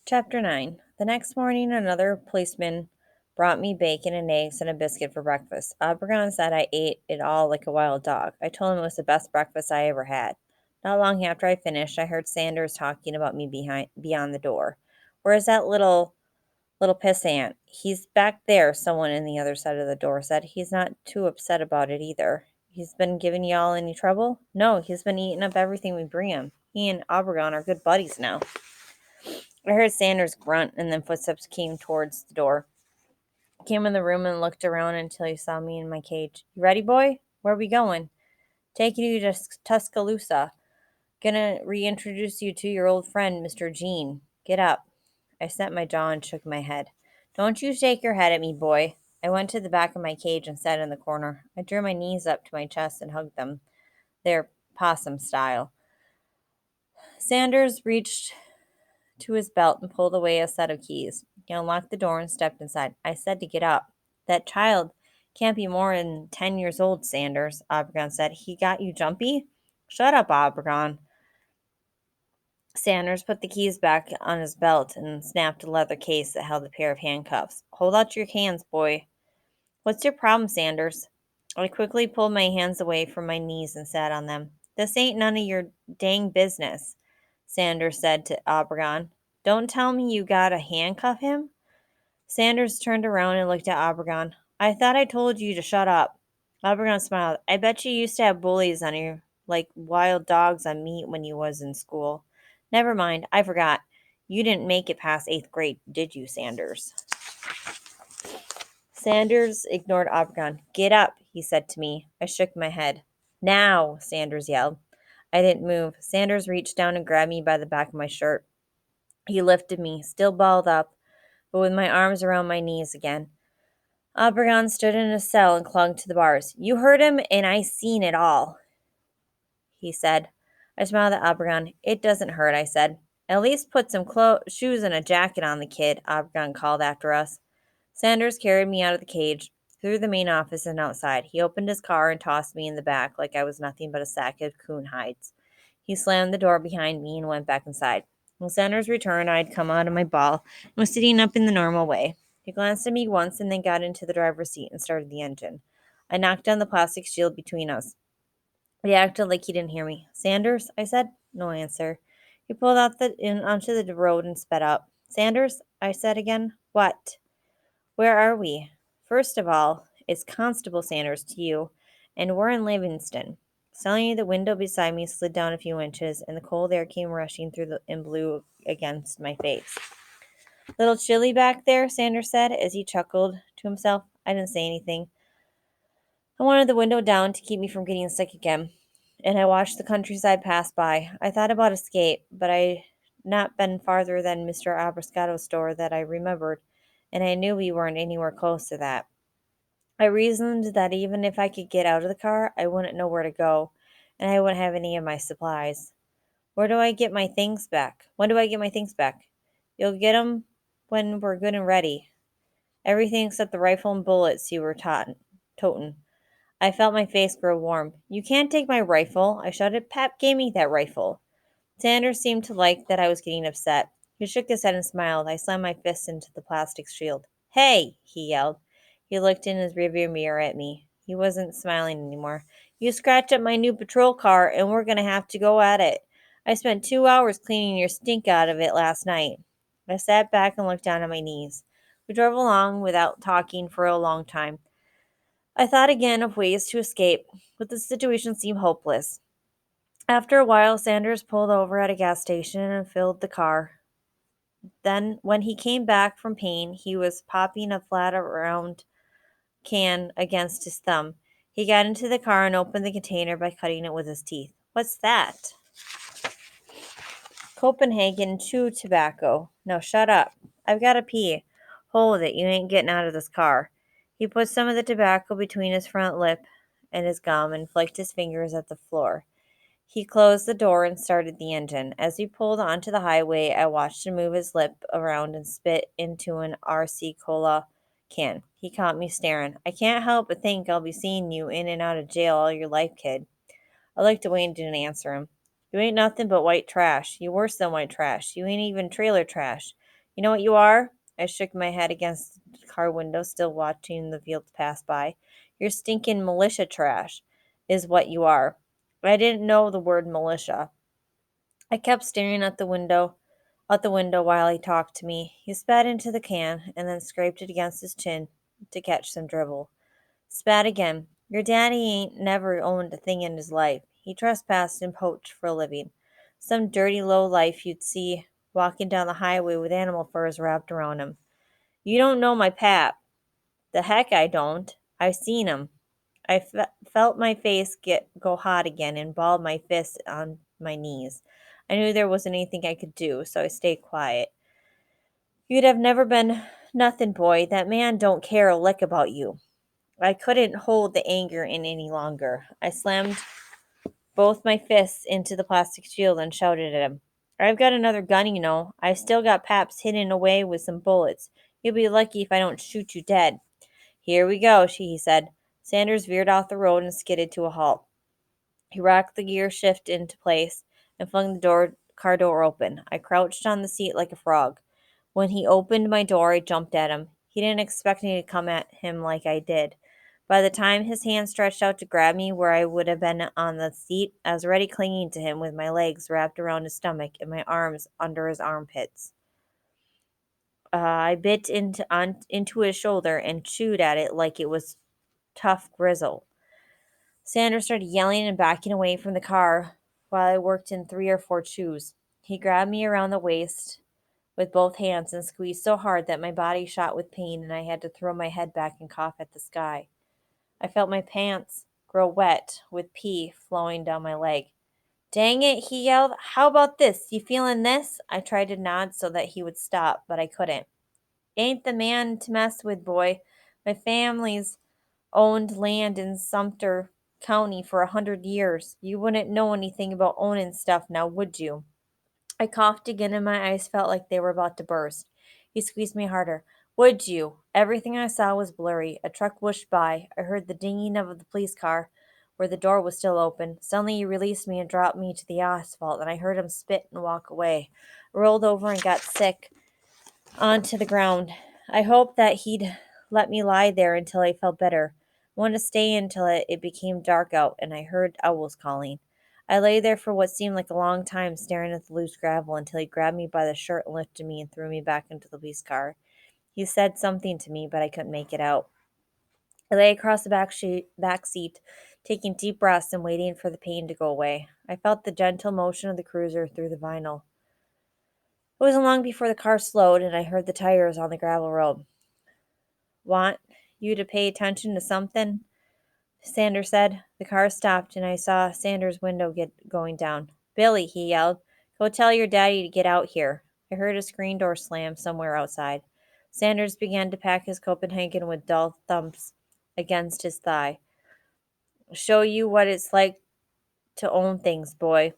Chapter 9. The next morning, another policeman brought me bacon and eggs and a biscuit for breakfast. Obregon said I ate it all like a wild dog. I told him it was the best breakfast I ever had. Not long after I finished, I heard Sanders talking about me beyond the door. Where's that little pissant? He's back there, someone in the other side of the door said. He's not too upset about it either. He's been giving y'all any trouble? No, he's been eating up everything we bring him. He and Obregon are good buddies now. I heard Sanders grunt, and then footsteps came towards the door. I came in the room and looked around until he saw me in my cage. You ready, boy? Where are we going? Taking you to Tuscaloosa. Gonna reintroduce you to your old friend, Mr. Jean. Get up. I set my jaw and shook my head. Don't you shake your head at me, boy. I went to the back of my cage and sat in the corner. I drew my knees up to my chest and hugged them, their possum style. Sanders reached to his belt and pulled away a set of keys. He unlocked the door and stepped inside. I said to get up. That child can't be more than 10 years old, Sanders, Obregon said. He got you jumpy? Shut up, Obregon. Sanders put the keys back on his belt and snapped a leather case that held a pair of handcuffs. Hold out your hands, boy. What's your problem, Sanders? I quickly pulled my hands away from my knees and sat on them. This ain't none of your dang business, Sanders said to Obregon. Don't tell me you gotta handcuff him? Sanders turned around and looked at Obregon. I thought I told you to shut up. Obregon smiled. I bet you used to have bullies on you like wild dogs on meat when you was in school. Never mind, I forgot. You didn't make it past 8th grade, did you, Sanders? Sanders ignored Obregon. Get up, he said to me. I shook my head. Now, Sanders yelled. I didn't move. Sanders reached down and grabbed me by the back of my shirt. He lifted me, still balled up, but with my arms around my knees again. Obregon stood in his cell and clung to the bars. You heard him, and I seen it all, he said. I smiled at Obregon. It doesn't hurt, I said. At least put some shoes and a jacket on the kid, Obregon called after us. Sanders carried me out of the cage, through the main office and outside. He opened his car and tossed me in the back like I was nothing but a sack of coon hides. He slammed the door behind me and went back inside. When Sanders returned, I had come out of my ball and was sitting up in the normal way. He glanced at me once and then got into the driver's seat and started the engine. I knocked down the plastic shield between us. He acted like he didn't hear me. Sanders, I said. No answer. He pulled out onto the road and sped up. Sanders, I said again. What? Where are we? First of all, it's Constable Sanders to you, and we're in Livingston. Suddenly, the window beside me slid down a few inches, and the cold air came rushing through and blew against my face. Little chilly back there, Sanders said as he chuckled to himself. I didn't say anything. I wanted the window down to keep me from getting sick again, and I watched the countryside pass by. I thought about escape, but I'd not been farther than Mr. Abrascado's store that I remembered, and I knew we weren't anywhere close to that. I reasoned that even if I could get out of the car, I wouldn't know where to go, and I wouldn't have any of my supplies. Where do I get my things back? When do I get my things back? You'll get 'em when we're good and ready. Everything except the rifle and bullets you were totin'. I felt my face grow warm. You can't take my rifle, I shouted. Pap gave me that rifle. Sanders seemed to like that I was getting upset. He shook his head and smiled. I slammed my fist into the plastic shield. Hey, he yelled. He looked in his rearview mirror at me. He wasn't smiling anymore. You scratched up my new patrol car, and we're going to have to go at it. I spent 2 hours cleaning your stink out of it last night. I sat back and looked down at my knees. We drove along without talking for a long time. I thought again of ways to escape, but the situation seemed hopeless. After a while, Sanders pulled over at a gas station and filled the car. Then, when he came back from Payne, he was popping a flat round can against his thumb. He got into the car and opened the container by cutting it with his teeth. What's that? Copenhagen chew tobacco. Now shut up. I've got to pee. Hold it, you ain't getting out of this car. He put some of the tobacco between his front lip and his gum and flicked his fingers at the floor. He closed the door and started the engine. As we pulled onto the highway, I watched him move his lip around and spit into an RC Cola can. He caught me staring. I can't help but think I'll be seeing you in and out of jail all your life, kid. I looked away and didn't answer him. You ain't nothing but white trash. You worse than white trash. You ain't even trailer trash. You know what you are? I shook my head against the car window, still watching the fields pass by. You're stinking militia trash, is what you are. I didn't know the word militia. I kept staring out the window while he talked to me. He spat into the can and then scraped it against his chin to catch some dribble. Spat again. Your daddy ain't never owned a thing in his life. He trespassed and poached for a living. Some dirty low life you'd see walking down the highway with animal furs wrapped around him. You don't know my pap. The heck I don't. I've seen him. Felt my face go hot again and balled my fists on my knees. I knew there wasn't anything I could do, so I stayed quiet. You'd have never been nothing, boy. That man don't care a lick about you. I couldn't hold the anger in any longer. I slammed both my fists into the plastic shield and shouted at him. I've got another gun, you know. I've still got Paps hidden away with some bullets. You'll be lucky if I don't shoot you dead. Here we go, he said. Sanders veered off the road and skidded to a halt. He rocked the gear shift into place and flung the car door open. I crouched on the seat like a frog. When he opened my door, I jumped at him. He didn't expect me to come at him like I did. By the time his hand stretched out to grab me where I would have been on the seat, I was already clinging to him with my legs wrapped around his stomach and my arms under his armpits. I bit into his shoulder and chewed at it like it was tough gristle. Sanders started yelling and backing away from the car while I worked in 3 or 4 chews. He grabbed me around the waist with both hands and squeezed so hard that my body shot with pain and I had to throw my head back and cough at the sky. I felt my pants grow wet with pee flowing down my leg. Dang it, he yelled. How about this? You feeling this? I tried to nod so that he would stop, but I couldn't. Ain't the man to mess with, boy. My family's owned land in Sumter County for 100 years. You wouldn't know anything about owning stuff now, would you? I coughed again and my eyes felt like they were about to burst. He squeezed me harder. Would you? Everything I saw was blurry. A truck whooshed by. I heard the dinging of the police car where the door was still open. Suddenly he released me and dropped me to the asphalt, and I heard him spit and walk away. I rolled over and got sick onto the ground. I hoped that he'd let me lie there until I felt better. I wanted to stay until it became dark out and I heard owls calling. I lay there for what seemed like a long time, staring at the loose gravel until he grabbed me by the shirt and lifted me and threw me back into the police car. He said something to me, but I couldn't make it out. I lay across the back seat, taking deep breaths and waiting for the pain to go away. I felt the gentle motion of the cruiser through the vinyl. It wasn't long before the car slowed and I heard the tires on the gravel road. Want you to pay attention to something? Sanders said. The car stopped and I saw Sanders' window going down. Billy, he yelled, go tell your daddy to get out here. I heard a screen door slam somewhere outside. Sanders began to pack his Copenhagen with dull thumps against his thigh. Show you what it's like to own things, boy.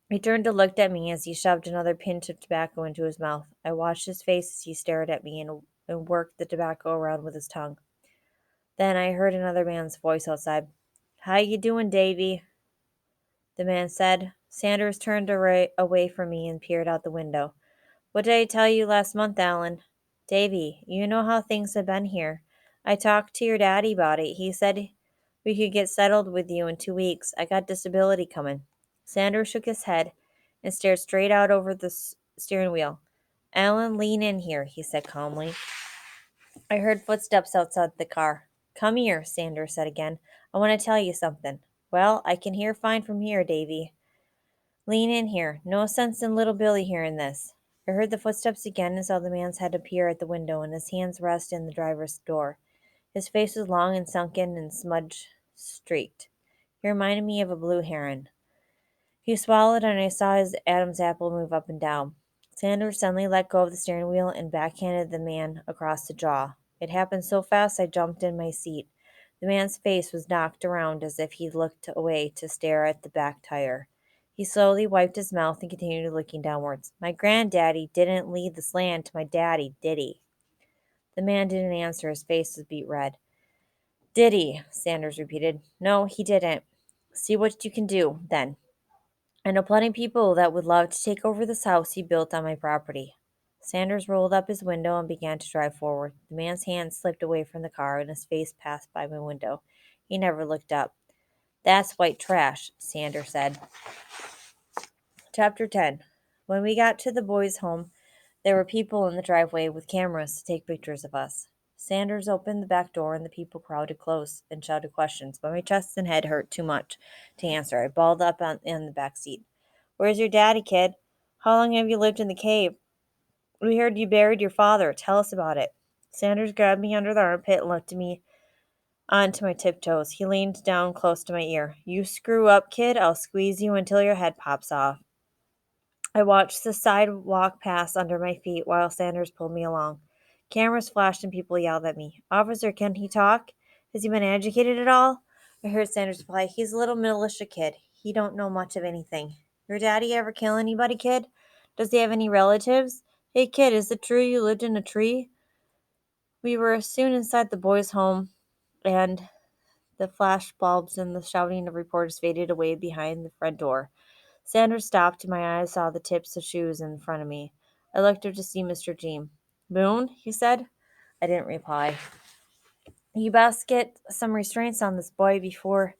He turned and looked at me as he shoved another pinch of tobacco into his mouth. I watched his face as he stared at me and worked the tobacco around with his tongue. Then I heard another man's voice outside. How you doing, Davy? The man said. Sanders turned away from me and peered out the window. What did I tell you last month, Alan? Davy, you know how things have been here. I talked to your daddy about it. He said we could get settled with you in 2 weeks. I got disability coming. Sanders shook his head and stared straight out over the steering wheel. Alan, lean in here, he said calmly. I heard footsteps outside the car. Come here, Sanders said again. I want to tell you something. Well, I can hear fine from here, Davy. Lean in here. No sense in little Billy hearing this. I heard the footsteps again and saw the man's head appear at the window and his hands rest in the driver's door. His face was long and sunken and smudge-streaked. He reminded me of a blue heron. He swallowed and I saw his Adam's apple move up and down. Sanders suddenly let go of the steering wheel and backhanded the man across the jaw. It happened so fast I jumped in my seat. The man's face was knocked around as if he looked away to stare at the back tire. He slowly wiped his mouth and continued looking downwards. My granddaddy didn't leave this land to my daddy, did he? The man didn't answer. His face was beet red. Did he? Sanders repeated. No, he didn't. See what you can do, then. I know plenty of people that would love to take over this house he built on my property. Sanders rolled up his window and began to drive forward. The man's hand slipped away from the car and his face passed by my window. He never looked up. That's white trash, Sanders said. Chapter 10. When we got to the boys' home, there were people in the driveway with cameras to take pictures of us. Sanders opened the back door and the people crowded close and shouted questions, but my chest and head hurt too much to answer. I balled up in the back seat. Where's your daddy, kid? How long have you lived in the cave? We heard you buried your father. Tell us about it. Sanders grabbed me under the armpit and lifted me onto my tiptoes. He leaned down close to my ear. You screw up, kid, I'll squeeze you until your head pops off. I watched the sidewalk pass under my feet while Sanders pulled me along. Cameras flashed and people yelled at me. Officer, can he talk? Has he been educated at all? I heard Sanders reply, he's a little militia kid. He don't know much of anything. Your daddy ever kill anybody, kid? Does he have any relatives? Hey, kid, is it true you lived in a tree? We were soon inside the boys' home, and the flash bulbs and the shouting of reporters faded away behind the front door. Sanders stopped, and my eyes saw the tips of shoes in front of me. I looked up to see Mr. Jean. Boone, he said. I didn't reply. You best get some restraints on this boy before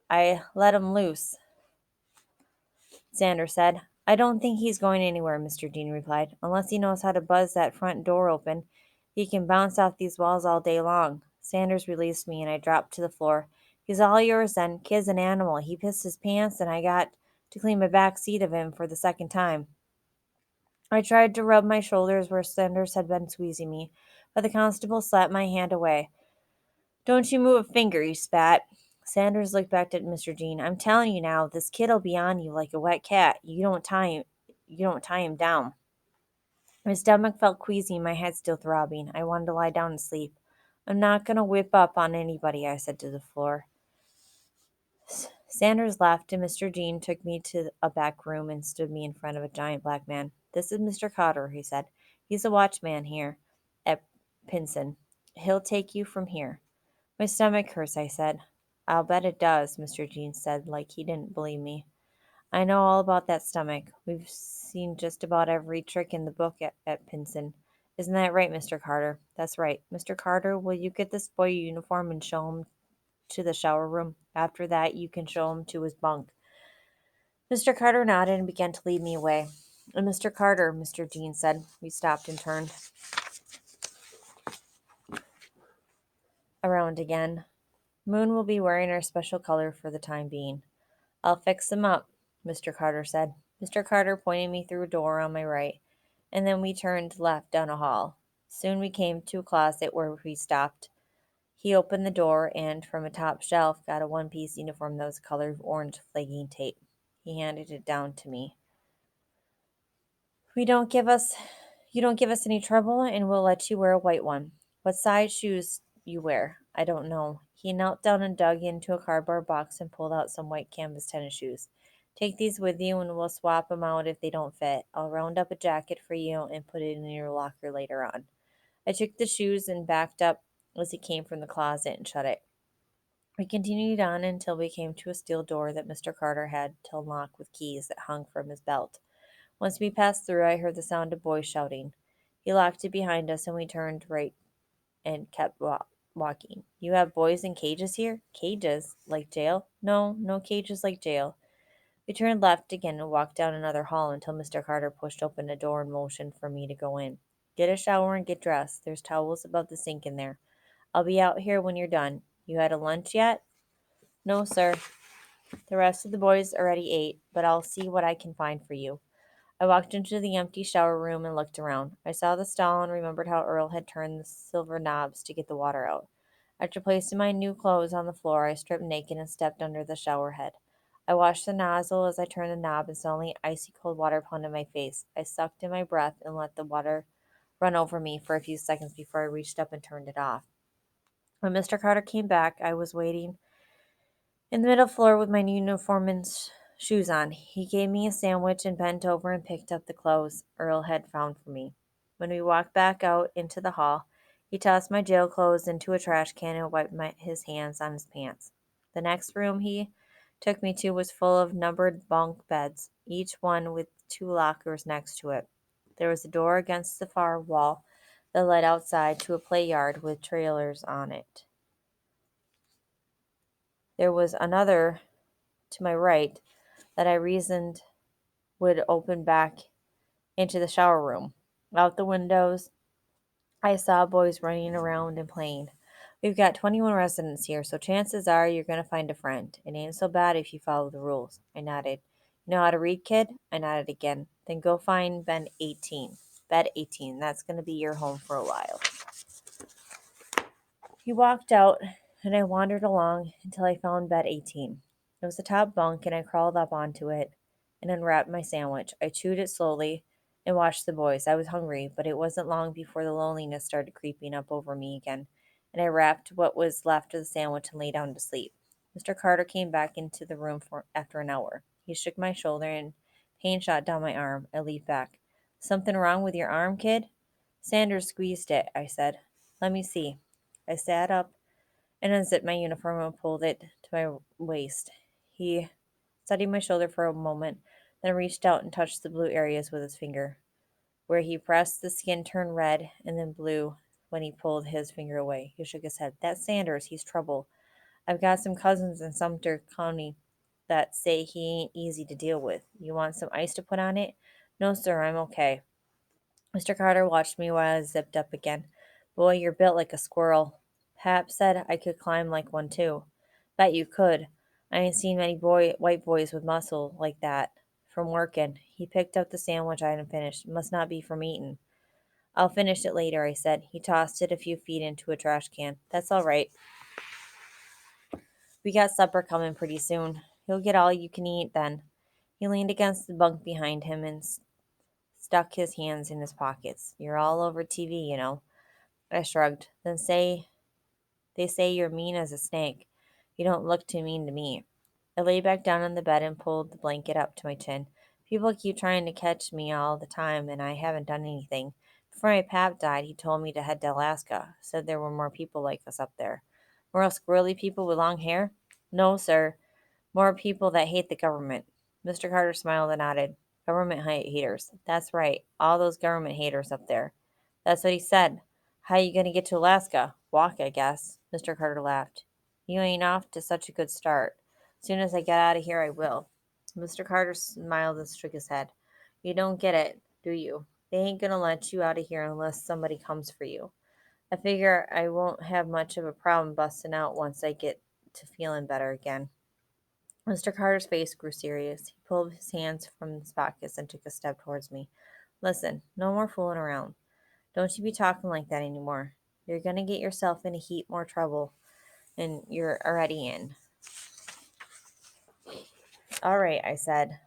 I let him loose, Sanders said. I don't think he's going anywhere, Mr. Dean replied. Unless he knows how to buzz that front door open, he can bounce off these walls all day long. Sanders released me, and I dropped to the floor. He's all yours then. Kid's an animal. He pissed his pants, and I got to clean my back seat of him for the second time. I tried to rub my shoulders where Sanders had been squeezing me, but the constable slapped my hand away. Don't you move a finger, you spat. Sanders looked back at Mr. Jean. I'm telling you now, this kid'll be on you like a wet cat. You don't tie him down. My stomach felt queasy, my head still throbbing. I wanted to lie down and sleep. I'm not going to whip up on anybody, I said to the floor. Sanders laughed, and Mr. Jean took me to a back room and stood me in front of a giant black man. This is Mr. Cotter, he said. He's a watchman here at Pinson. He'll take you from here. My stomach hurts, I said. I'll bet it does, Mr. Jean said, like he didn't believe me. I know all about that stomach. We've seen just about every trick in the book at Pinson. Isn't that right, Mr. Carter? That's right. Mr. Carter, will you get this boy a uniform and show him to the shower room? After that, you can show him to his bunk. Mr. Carter nodded and began to lead me away. And Mr. Carter, Mr. Jean said. We stopped and turned around again. Moon will be wearing our special color for the time being. I'll fix him up, Mr. Carter said. Mr. Carter pointed me through a door on my right, and then we turned left down a hall. Soon we came to a closet where we stopped. He opened the door and, from a top shelf, got a one-piece uniform that was colored orange flagging tape. He handed it down to me. You don't give us any trouble, and we'll let you wear a white one. What size shoes you wear? I don't know. He knelt down and dug into a cardboard box and pulled out some white canvas tennis shoes. Take these with you, and we'll swap them out if they don't fit. I'll round up a jacket for you and put it in your locker later on. I took the shoes and backed up as he came from the closet and shut it. We continued on until we came to a steel door that Mr. Carter had to unlock with keys that hung from his belt. Once we passed through, I heard the sound of boys shouting. He locked it behind us, and we turned right and kept walking. You have boys in cages here? Cages? Like jail? No, no cages like jail. We turned left again and walked down another hall until Mr. Carter pushed open a door and motioned for me to go in. Get a shower and get dressed. There's towels above the sink in there. I'll be out here when you're done. You had a lunch yet? No, sir. The rest of the boys already ate, but I'll see what I can find for you. I walked into the empty shower room and looked around. I saw the stall and remembered how Earl had turned the silver knobs to get the water out. After placing my new clothes on the floor, I stripped naked and stepped under the shower head. I washed the nozzle as I turned the knob, and suddenly icy cold water pounded my face. I sucked in my breath and let the water run over me for a few seconds before I reached up and turned it off. When Mr. Carter came back, I was waiting in the middle floor with my new uniform and shoes on. He gave me a sandwich and bent over and picked up the clothes Earl had found for me. When we walked back out into the hall, he tossed my jail clothes into a trash can and wiped his hands on his pants. The next room he took me to was full of numbered bunk beds, each one with two lockers next to it. There was a door against the far wall that led outside to a play yard with trailers on it. There was another to my right that I reasoned would open back into the shower room. Out the windows, I saw boys running around and playing. We've got 21 residents here, so chances are you're going to find a friend. It ain't so bad if you follow the rules. I nodded. You know how to read, kid? I nodded again. Then go find bed 18. Bed 18. That's going to be your home for a while. He walked out, and I wandered along until I found bed 18. It was the top bunk, and I crawled up onto it and unwrapped my sandwich. I chewed it slowly and watched the boys. I was hungry, but it wasn't long before the loneliness started creeping up over me again, and I wrapped what was left of the sandwich and lay down to sleep. Mr. Carter came back into the room after an hour. He shook my shoulder, and pain shot down my arm. I leaned back. Something wrong with your arm, kid? Sanders squeezed it, I said. Let me see. I sat up and unzipped my uniform and pulled it to my waist. He studied my shoulder for a moment, then reached out and touched the blue areas with his finger. Where he pressed, the skin turned red and then blue when he pulled his finger away. He shook his head. That's Sanders. He's trouble. I've got some cousins in Sumter County that say he ain't easy to deal with. You want some ice to put on it? No, sir, I'm okay. Mr. Carter watched me while I zipped up again. Boy, you're built like a squirrel. Pap said I could climb like one too. Bet you could. I ain't seen many white boys with muscle like that. From workin'. He picked up the sandwich I hadn't finished. Must not be from eatin'. I'll finish it later, I said. He tossed it a few feet into a trash can. That's all right. We got supper coming pretty soon. You'll get all you can eat then. He leaned against the bunk behind him and stuck his hands in his pockets. You're all over TV, you know. I shrugged. They say you're mean as a snake. You don't look too mean to me. I lay back down on the bed and pulled the blanket up to my chin. People keep trying to catch me all the time, and I haven't done anything. Before my pap died, he told me to head to Alaska. Said there were more people like us up there. More squirrely people with long hair? No, sir. More people that hate the government. Mr. Carter smiled and nodded. Government haters. That's right. All those government haters up there. That's what he said. How you going to get to Alaska? Walk, I guess. Mr. Carter laughed. You ain't off to such a good start. Soon as I get out of here, I will. Mr. Carter smiled and shook his head. You don't get it, do you? They ain't going to let you out of here unless somebody comes for you. I figure I won't have much of a problem busting out once I get to feeling better again. Mr. Carter's face grew serious. He pulled his hands from his pockets and took a step towards me. Listen, no more fooling around. Don't you be talking like that anymore. You're going to get yourself in a heap more trouble than you're already in. All right, I said.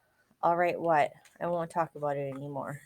All right, what? I won't talk about it anymore.